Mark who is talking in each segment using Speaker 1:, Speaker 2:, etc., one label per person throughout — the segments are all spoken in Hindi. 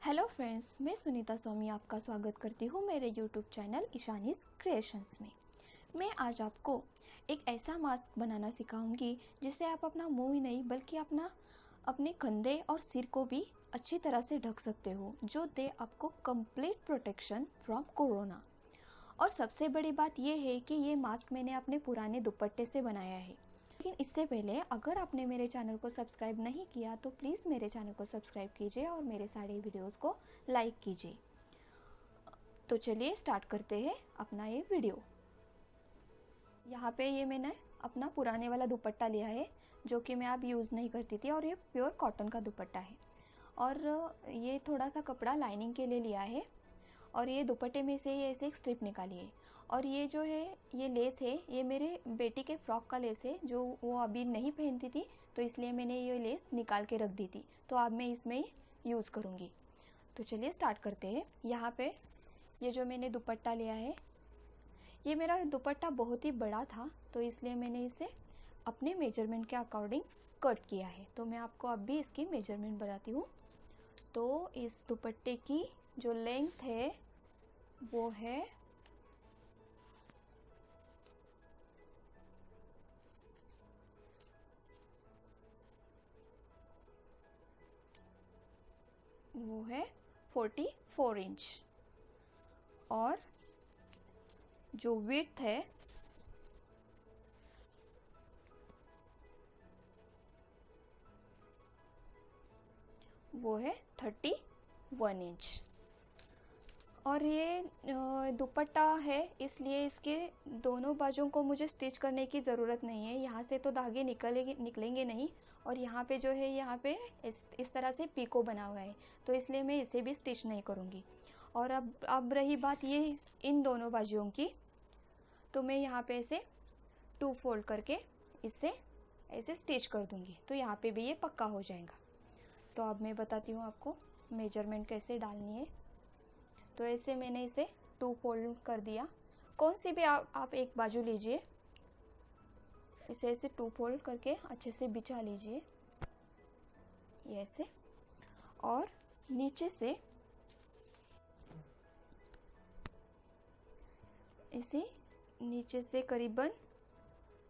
Speaker 1: हेलो फ्रेंड्स, मैं सुनीता स्वामी आपका स्वागत करती हूँ मेरे यूट्यूब चैनल ईशानीज क्रिएशंस में। मैं आज आपको एक ऐसा मास्क बनाना सिखाऊंगी जिससे आप अपना मुंह ही नहीं बल्कि अपने कंधे और सिर को भी अच्छी तरह से ढक सकते हो, जो दे आपको कंप्लीट प्रोटेक्शन फ्रॉम कोरोना। और सबसे बड़ी बात यह है कि ये मास्क मैंने अपने पुराने दुपट्टे से बनाया है। लेकिन इससे पहले अगर आपने मेरे चैनल को सब्सक्राइब नहीं किया तो प्लीज़ मेरे चैनल को सब्सक्राइब कीजिए और मेरे सारे वीडियोस को लाइक कीजिए। तो चलिए स्टार्ट करते हैं अपना ये वीडियो। यहाँ पे ये मैंने अपना पुराने वाला दुपट्टा लिया है जो कि मैं अब यूज़ नहीं करती थी, और ये प्योर कॉटन का दुपट्टा है। और ये थोड़ा सा कपड़ा लाइनिंग के लिए लिया है, और ये दुपट्टे में से ये ऐसे एक स्ट्रिप निकाली है। और ये जो है ये लेस है, ये मेरे बेटी के फ्रॉक का लेस है जो वो अभी नहीं पहनती थी, तो इसलिए मैंने ये लेस निकाल के रख दी थी। तो अब मैं इसमें यूज़ करूँगी। तो चलिए स्टार्ट करते हैं। यहाँ पे ये जो मैंने दुपट्टा लिया है, ये मेरा दुपट्टा बहुत ही बड़ा था, तो इसलिए मैंने इसे अपने मेजरमेंट के अकॉर्डिंग कट किया है। तो मैं आपको अब भी इसकी मेजरमेंट बताती हूँ। तो इस दुपट्टे की जो लेंथ है वो है 44 इंच, और जो विड्थ है वो है 31 इंच। और ये दुपट्टा है, इसलिए इसके दोनों बाजुओं को मुझे स्टिच करने की ज़रूरत नहीं है। यहाँ से तो धागे निकलेंगे नहीं, और यहाँ पे जो है यहाँ पे इस तरह से पीको बना हुआ है, तो इसलिए मैं इसे भी स्टिच नहीं करूँगी। और अब रही बात ये इन दोनों बाजुओं की, तो मैं यहाँ पे इसे 2 फोल्ड करके इसे ऐसे स्टिच कर दूँगी, तो यहाँ पे भी ये पक्का हो जाएगा। तो अब मैं बताती हूँ आपको मेजरमेंट कैसे डालनी है। तो ऐसे मैंने इसे 2 फोल्ड कर दिया। कौन सी भी आप एक बाजू लीजिए, इसे ऐसे 2 फोल्ड करके अच्छे से बिछा लीजिए, ये ऐसे। और नीचे से इसे नीचे से करीबन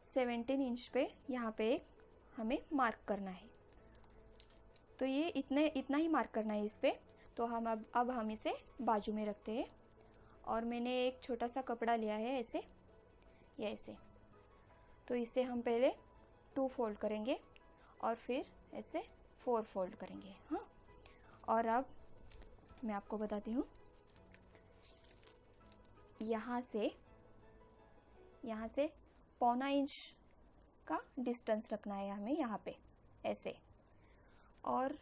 Speaker 1: 17 इंच पे यहाँ पे एक हमें मार्क करना है। तो ये इतना ही मार्क करना है इस पे। तो हम अब हम इसे बाजू में रखते हैं, और मैंने एक छोटा सा कपड़ा लिया है ऐसे, ये ऐसे। तो इसे हम पहले 2 फोल्ड करेंगे और फिर ऐसे 4 फोल्ड करेंगे। हाँ, और अब मैं आपको बताती हूँ, यहाँ से 1.25 इंच का डिस्टेंस रखना है हमें यहाँ पे ऐसे। और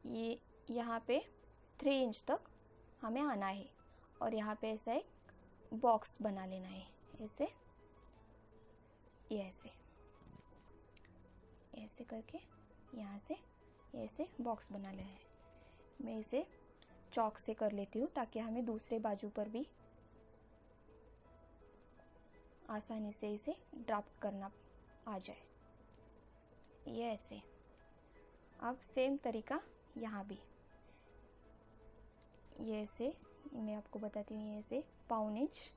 Speaker 1: ये यहाँ पे 3 इंच तक हमें आना है, और यहाँ पे ऐसा एक बॉक्स बना लेना है ऐसे, ये ऐसे ऐसे करके यहाँ से ऐसे बॉक्स बना लेना है। मैं इसे चॉक से कर लेती हूँ ताकि हमें दूसरे बाजू पर भी आसानी से इसे ड्राफ्ट करना आ जाए, ये ऐसे। अब सेम तरीका यहाँ भी, ये ऐसे मैं आपको बताती हूँ, ये ऐसे 1.25 इंच,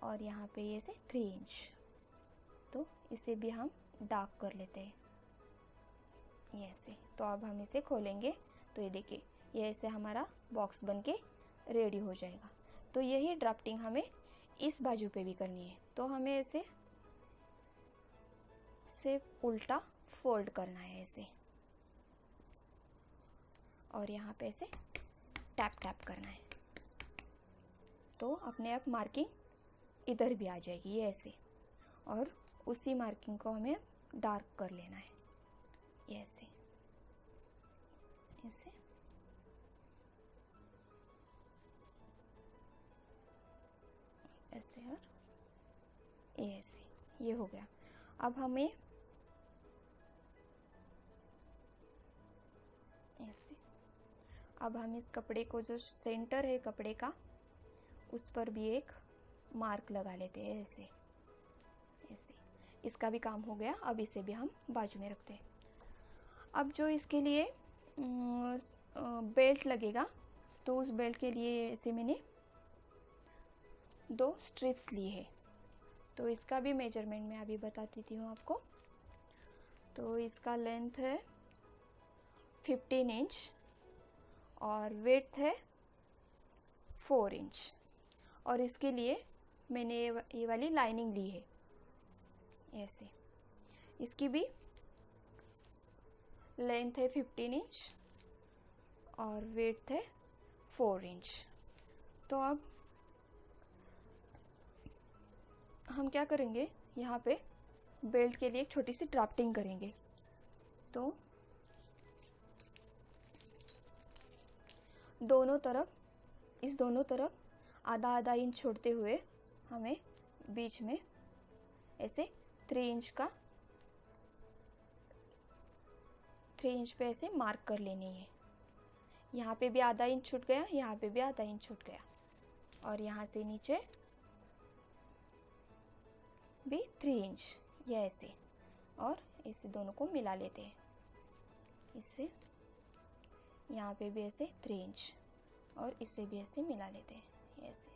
Speaker 1: और यहाँ पे ये ऐसे 3 इंच। तो इसे भी हम डार्क कर लेते हैं, ये ऐसे। तो अब हम इसे खोलेंगे, तो ये देखिए ये ऐसे हमारा बॉक्स बनके रेडी हो जाएगा। तो यही ड्राफ्टिंग हमें इस बाजू पे भी करनी है। तो हमें इसे सिर्फ उल्टा फोल्ड करना है ऐसे, और यहाँ पे ऐसे टैप टैप करना है, तो अपने आप मार्किंग इधर भी आ जाएगी, ये ऐसे। और उसी मार्किंग को हमें डार्क कर लेना है, ये ऐसे ऐसे। ऐसे और ये ऐसे, ये हो गया। अब हमें ऐसे, अब हम इस कपड़े को, जो सेंटर है कपड़े का, उस पर भी एक मार्क लगा लेते हैं ऐसे ऐसे। इसका भी काम हो गया। अब इसे भी हम बाजू में रखते हैं। अब जो इसके लिए बेल्ट लगेगा, तो उस बेल्ट के लिए ऐसे मैंने 2 स्ट्रिप्स ली है। तो इसका भी मेजरमेंट मैं अभी बता देती हूँ आपको। तो इसका लेंथ है 15 इंच और विड्थ है 4 इंच। और इसके लिए मैंने ये वाली लाइनिंग ली है ऐसे। इसकी भी लेंथ है 15 इंच और विड्थ है 4 इंच। तो अब हम क्या करेंगे, यहाँ पे बेल्ट के लिए एक छोटी सी ड्राफ्टिंग करेंगे। तो इस दोनों तरफ आधा आधा इंच छोड़ते हुए हमें बीच में ऐसे 3 इंच पे ऐसे मार्क कर लेनी है। यहाँ पे भी आधा इंच छूट गया, यहाँ पे भी आधा इंच छूट गया, और यहाँ से नीचे भी 3 इंच, ये ऐसे। और इसे दोनों को मिला लेते हैं इससे। यहाँ पे भी ऐसे 3 इंच और इससे भी ऐसे मिला लेते हैं ऐसे।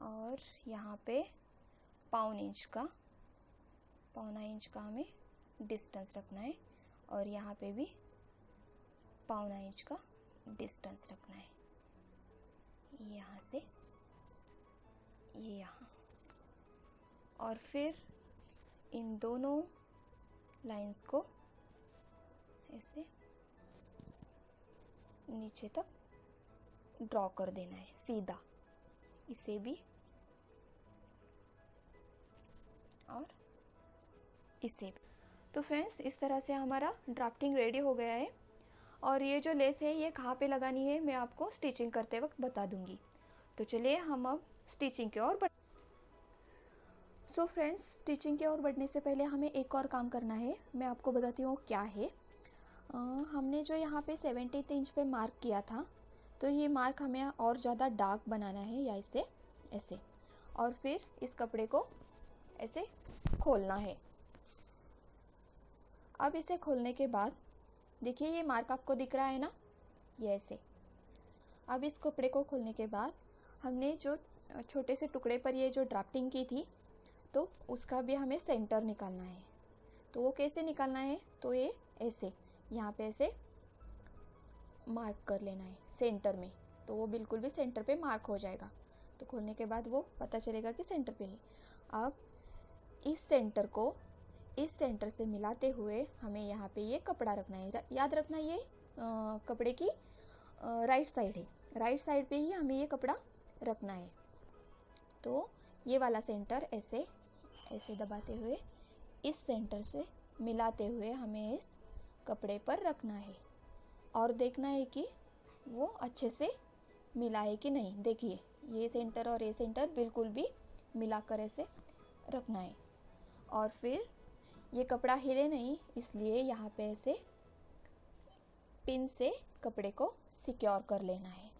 Speaker 1: और यहाँ पे पौना इंच का हमें डिस्टेंस रखना है, और यहाँ पे भी पौना इंच का डिस्टेंस रखना है, यहाँ से ये यहाँ। और फिर इन दोनों लाइंस को ऐसे नीचे तक ड्रॉ कर देना है सीधा, इसे भी और इसे भी। तो फ्रेंड्स, इस तरह से हमारा ड्राफ्टिंग रेडी हो गया है। और ये जो लेस है ये कहाँ पे लगानी है मैं आपको स्टिचिंग करते वक्त बता दूंगी। तो चलिए हम अब स्टिचिंग की ओर बढ़। सो फ्रेंड्स, स्टिचिंग की ओर बढ़ने से पहले हमें एक और काम करना है, मैं आपको बताती हूँ क्या है। हमने जो यहाँ पे 70 इंच पे मार्क किया था, तो ये मार्क हमें और ज़्यादा डार्क बनाना है, या इसे ऐसे। और फिर इस कपड़े को ऐसे खोलना है। अब इसे खोलने के बाद देखिए ये मार्क आपको दिख रहा है ना, ये ऐसे। अब इस कपड़े को खोलने के बाद हमने जो छोटे से टुकड़े पर ये जो ड्राफ्टिंग की थी, तो उसका भी हमें सेंटर निकालना है। तो वो कैसे निकालना है, तो ये ऐसे यहाँ पे ऐसे मार्क कर लेना है सेंटर में, तो वो बिल्कुल भी सेंटर पे मार्क हो जाएगा। तो खोलने के बाद वो पता चलेगा कि सेंटर पे है। अब इस सेंटर को इस सेंटर से मिलाते हुए हमें यहाँ पे ये कपड़ा रखना है। याद रखना ये कपड़े की राइट साइड है, राइट साइड पे ही हमें ये कपड़ा रखना है। तो ये वाला सेंटर ऐसे ऐसे दबाते हुए इस सेंटर से मिलाते हुए हमें इस कपड़े पर रखना है, और देखना है कि वो अच्छे से मिला है कि नहीं। देखिए ये सेंटर और ये सेंटर बिल्कुल भी मिलाकर ऐसे रखना है। और फिर ये कपड़ा हिले नहीं, इसलिए यहाँ पे ऐसे पिन से कपड़े को सिक्योर कर लेना है।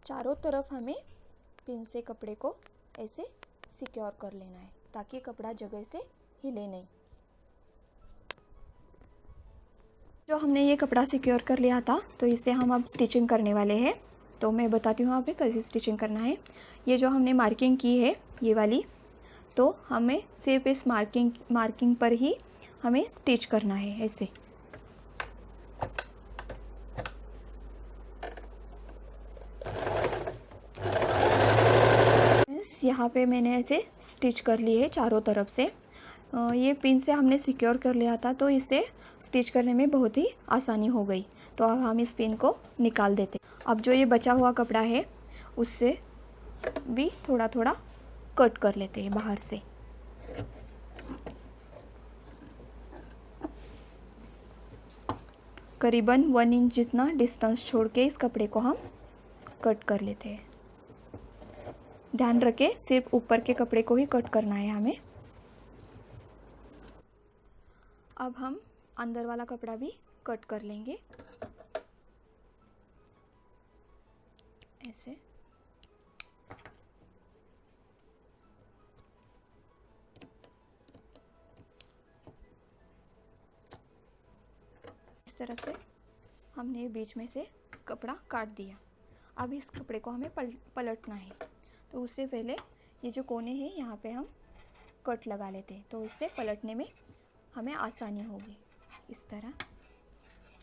Speaker 1: चारों तरफ हमें पिन से कपड़े को ऐसे सिक्योर कर लेना है, ताकि कपड़ा जगह से हिले नहीं। जो हमने ये कपड़ा सिक्योर कर लिया था, तो इसे हम अब स्टिचिंग करने वाले हैं। तो मैं बताती हूँ आपको कैसे स्टिचिंग करना है। ये जो हमने मार्किंग की है ये वाली, तो हमें सिर्फ इस मार्किंग पर ही हमें स्टिच करना है ऐसे। यहाँ पे मैंने ऐसे स्टिच कर ली है चारों तरफ से। ये पिन से हमने सिक्योर कर लिया था, तो इसे स्टिच करने में बहुत ही आसानी हो गई। तो अब हम इस पिन को निकाल देते। अब जो ये बचा हुआ कपड़ा है उससे भी थोड़ा थोड़ा कट कर लेते हैं बाहर से। करीबन 1 इंच जितना डिस्टेंस छोड़ के इस कपड़े को हम कट कर लेते हैं। ध्यान रखें सिर्फ ऊपर के कपड़े को ही कट करना है हमें। अब हम अंदर वाला कपड़ा भी कट कर लेंगे ऐसे। इस तरह से हमने बीच में से कपड़ा काट दिया। अब इस कपड़े को हमें पलटना है, तो उससे पहले ये जो कोने हैं यहाँ पे हम कट लगा लेते हैं, तो इससे पलटने में हमें आसानी होगी। इस तरह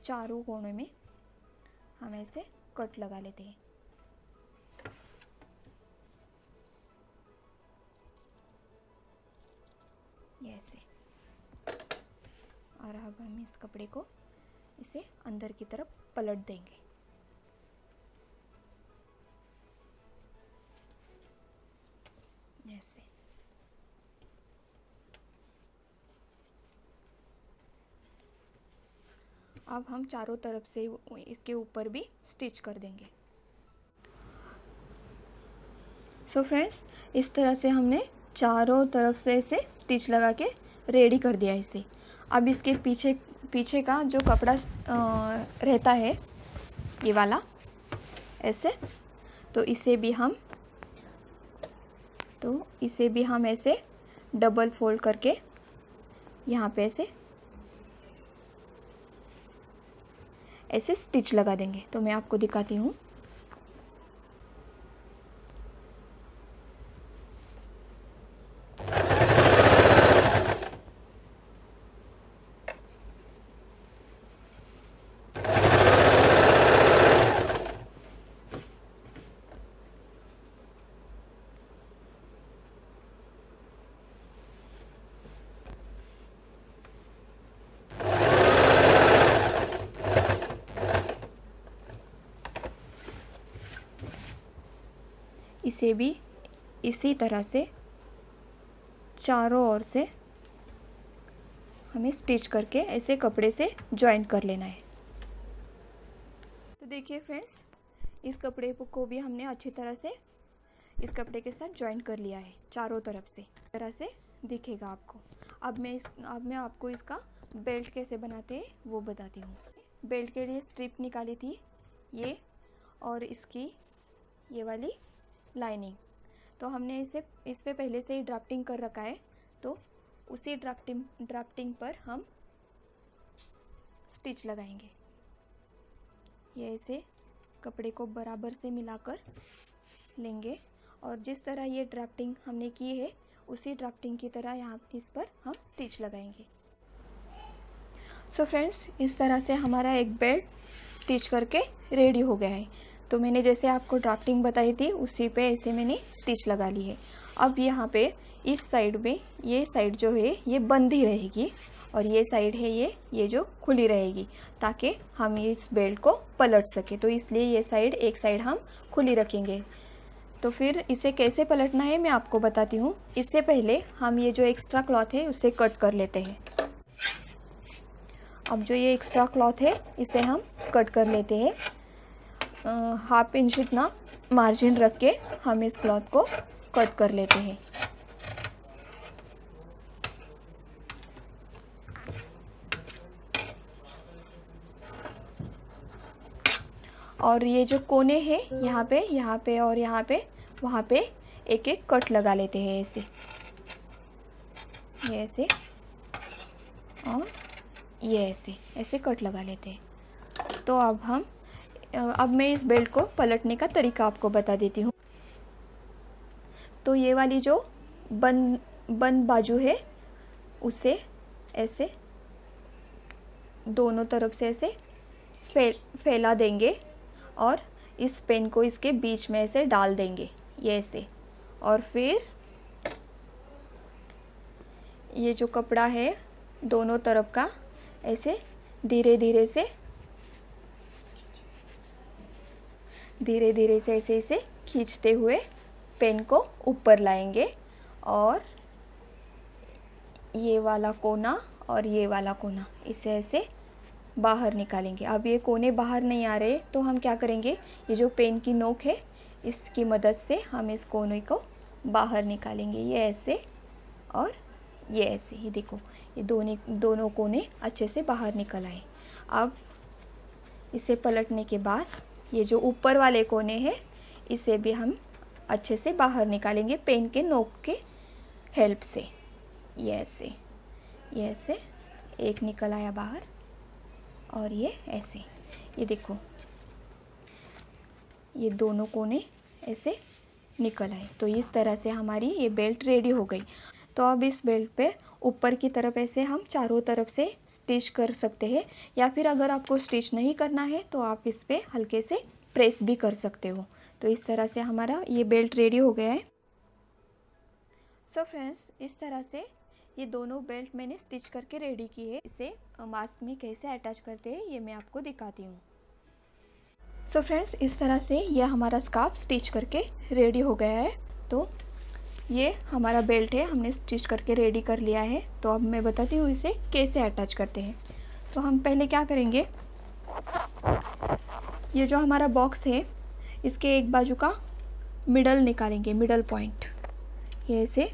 Speaker 1: चारों कोनों में हम ऐसे कट लगा लेते हैं। ये ऐसे। और अब हम इस कपड़े को इसे अंदर की तरफ पलट देंगे। ऐसे। अब हम चारों तरफ से इसके ऊपर भी स्टिच कर देंगे। सो फ्रेंड्स, इस तरह से हमने चारों तरफ से इसे स्टिच लगा के रेडी कर दिया इसे। अब इसके पीछे का जो कपड़ा रहता है, ये वाला ऐसे, तो इसे भी हम ऐसे डबल फोल्ड करके यहाँ पे ऐसे स्टिच लगा देंगे। तो मैं आपको दिखाती हूँ। इसे भी इसी तरह से चारों ओर से हमें स्टिच करके ऐसे कपड़े से जॉइंट कर लेना है। तो देखिए फ्रेंड्स, इस कपड़े को भी हमने अच्छी तरह से इस कपड़े के साथ जॉइंट कर लिया है चारों तरफ से। इस तरह से दिखेगा आपको। अब मैं आपको इसका बेल्ट कैसे बनाते हैं वो बताती हूँ। बेल्ट के लिए स्ट्रिप निकाली थी ये, और इसकी ये वाली लाइनिंग, तो हमने इस पे पहले से ही ड्राफ्टिंग कर रखा है, तो उसी ड्राफ्टिंग पर हम स्टिच लगाएंगे। ये ऐसे कपड़े को बराबर से मिलाकर लेंगे, और जिस तरह ये ड्राफ्टिंग हमने की है उसी ड्राफ्टिंग की तरह यहाँ इस पर हम स्टिच लगाएंगे। सो फ्रेंड्स, इस तरह से हमारा एक बेल्ट स्टिच करके रेडी हो गया है। तो मैंने जैसे आपको ड्राफ्टिंग बताई थी उसी पे ऐसे मैंने स्टिच लगा ली है। अब यहाँ पे इस साइड में ये साइड जो है ये बंद ही रहेगी, और ये साइड है ये जो खुली रहेगी, ताकि हम इस बेल्ट को पलट सके। तो इसलिए ये साइड, एक साइड हम खुली रखेंगे। तो फिर इसे कैसे पलटना है मैं आपको बताती हूँ। इससे पहले हम ये जो एक्स्ट्रा क्लॉथ है उसे कट कर लेते हैं। अब जो ये एक्स्ट्रा क्लॉथ है इसे हम कट कर लेते हैं। 1/2 इंच इतना मार्जिन रख के हम इस क्लॉथ को कट कर लेते हैं। और ये जो कोने हैं यहाँ पे और यहाँ पे, वहाँ पे एक एक कट लगा लेते हैं ऐसे, ये ऐसे और ये ऐसे कट लगा लेते हैं। तो अब मैं इस बेल्ट को पलटने का तरीका आपको बता देती हूँ। तो ये वाली जो बंद बाजू है उसे ऐसे दोनों तरफ से ऐसे फैला देंगे, और इस पेन को इसके बीच में ऐसे डाल देंगे, ये ऐसे। और फिर ये जो कपड़ा है दोनों तरफ का ऐसे धीरे धीरे से ऐसे इसे खींचते हुए पेन को ऊपर लाएंगे, और ये वाला कोना और ये वाला कोना इसे ऐसे बाहर निकालेंगे। अब ये कोने बाहर नहीं आ रहे तो हम क्या करेंगे, ये जो पेन की नोक है इसकी मदद से हम इस कोने को बाहर निकालेंगे, ये ऐसे और ये ऐसे ही। देखो ये दोनों कोने अच्छे से बाहर निकल आए। अब इसे पलटने के बाद ये जो ऊपर वाले कोने हैं इसे भी हम अच्छे से बाहर निकालेंगे पेन के नोक के हेल्प से, ये ऐसे एक निकल आया बाहर। और ये ऐसे, ये देखो ये दोनों कोने ऐसे निकल आए। तो इस तरह से हमारी ये बेल्ट रेडी हो गई। तो अब इस बेल्ट पे ऊपर की तरफ ऐसे हम चारों तरफ से स्टिच कर सकते हैं, या फिर अगर आपको स्टिच नहीं करना है तो आप इस पे हल्के से प्रेस भी कर सकते हो। तो इस तरह से हमारा ये बेल्ट रेडी हो गया है। सो फ्रेंड्स, इस तरह से ये दोनों बेल्ट मैंने स्टिच करके रेडी की है। इसे मास्क में कैसे अटैच करते हैं ये मैं आपको दिखाती हूँ। सो फ्रेंड्स, इस तरह से यह हमारा स्कार्फ स्टिच करके रेडी हो गया है। तो ये हमारा बेल्ट है, हमने स्टिच करके रेडी कर लिया है। तो अब मैं बताती हूँ इसे कैसे अटैच करते हैं। तो हम पहले क्या करेंगे, ये जो हमारा बॉक्स है इसके एक बाजू का मिडल निकालेंगे, मिडल पॉइंट, ये ऐसे,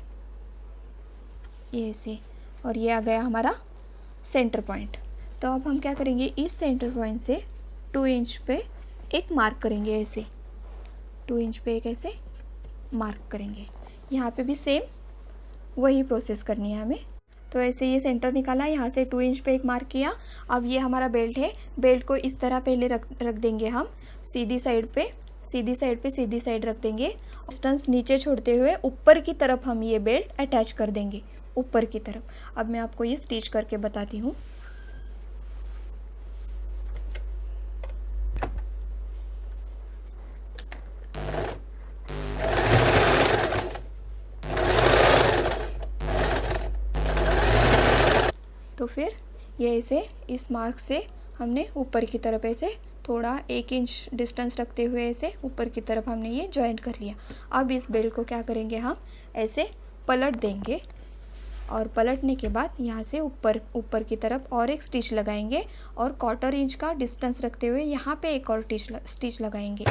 Speaker 1: ये ऐसे, और ये आ गया हमारा सेंटर पॉइंट। तो अब हम क्या करेंगे, इस सेंटर पॉइंट से 2 इंच पे एक मार्क करेंगे, ऐसे 2 इंच पे एक ऐसे मार्क करेंगे। यहाँ पे भी सेम वही प्रोसेस करनी है हमें। तो ऐसे ये सेंटर निकाला, यहाँ से 2 इंच पे एक मार्क किया। अब ये हमारा बेल्ट है, बेल्ट को इस तरह पहले रख देंगे हम सीधी साइड पे, सीधी साइड रख देंगे। डिस्टेंस नीचे छोड़ते हुए ऊपर की तरफ हम ये बेल्ट अटैच कर देंगे, ऊपर की तरफ। अब मैं आपको ये स्टिच करके बताती हूँ। तो फिर ये ऐसे इस मार्क से हमने ऊपर की तरफ ऐसे थोड़ा 1 इंच डिस्टेंस रखते हुए ऐसे ऊपर की तरफ हमने ये जॉइंट कर लिया। अब इस बेल्ट को क्या करेंगे, हम ऐसे पलट देंगे, और पलटने के बाद यहाँ से ऊपर की तरफ और एक स्टिच लगाएंगे, और 1/4 इंच का डिस्टेंस रखते हुए यहाँ पे एक और स्टिच लगाएंगे।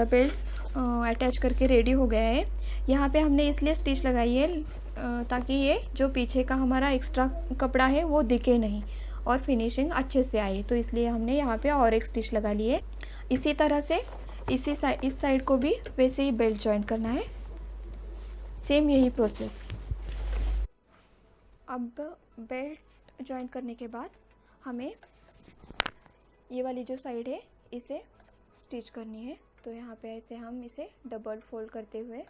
Speaker 1: बेल्ट अटैच करके रेडी हो गया है। यहाँ पे हमने इसलिए स्टिच लगाई है ताकि ये जो पीछे का हमारा एक्स्ट्रा कपड़ा है वो दिखे नहीं और फिनिशिंग अच्छे से आए। तो इसलिए हमने यहाँ पे और एक स्टिच लगा ली है। इसी तरह से इस साइड को भी वैसे ही बेल्ट जॉइंट करना है, सेम यही प्रोसेस। अब बेल्ट जॉइंट करने के बाद हमें ये वाली जो साइड है इसे स्टिच करनी है। तो यहाँ पे ऐसे हम इसे डबल फोल्ड करते हुए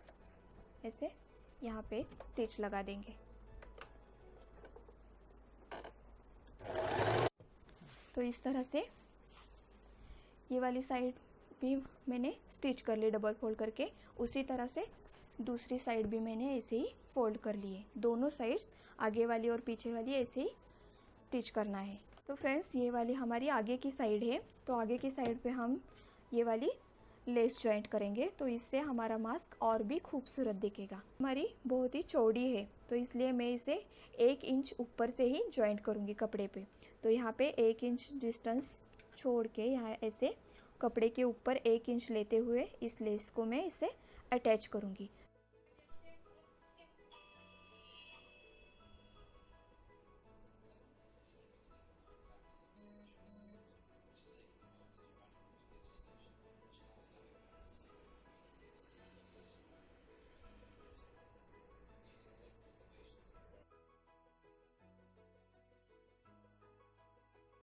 Speaker 1: ऐसे यहाँ पे स्टिच लगा देंगे। तो इस तरह से ये वाली साइड भी मैंने स्टिच कर ली डबल फोल्ड करके। उसी तरह से दूसरी साइड भी मैंने ऐसे ही फोल्ड कर ली है। दोनों साइड्स, आगे वाली और पीछे वाली, ऐसे ही स्टिच करना है। तो फ्रेंड्स, ये वाली हमारी आगे की साइड है। तो आगे की साइड पे हम ये वाली लेस जॉइंट करेंगे, तो इससे हमारा मास्क और भी खूबसूरत दिखेगा। हमारी बहुत ही चौड़ी है तो इसलिए मैं इसे 1 इंच ऊपर से ही जॉइंट करूँगी कपड़े पे। तो यहाँ पे 1 इंच डिस्टेंस छोड़ के यहाँ ऐसे कपड़े के ऊपर 1 इंच लेते हुए इस लेस को मैं इसे अटैच करूँगी।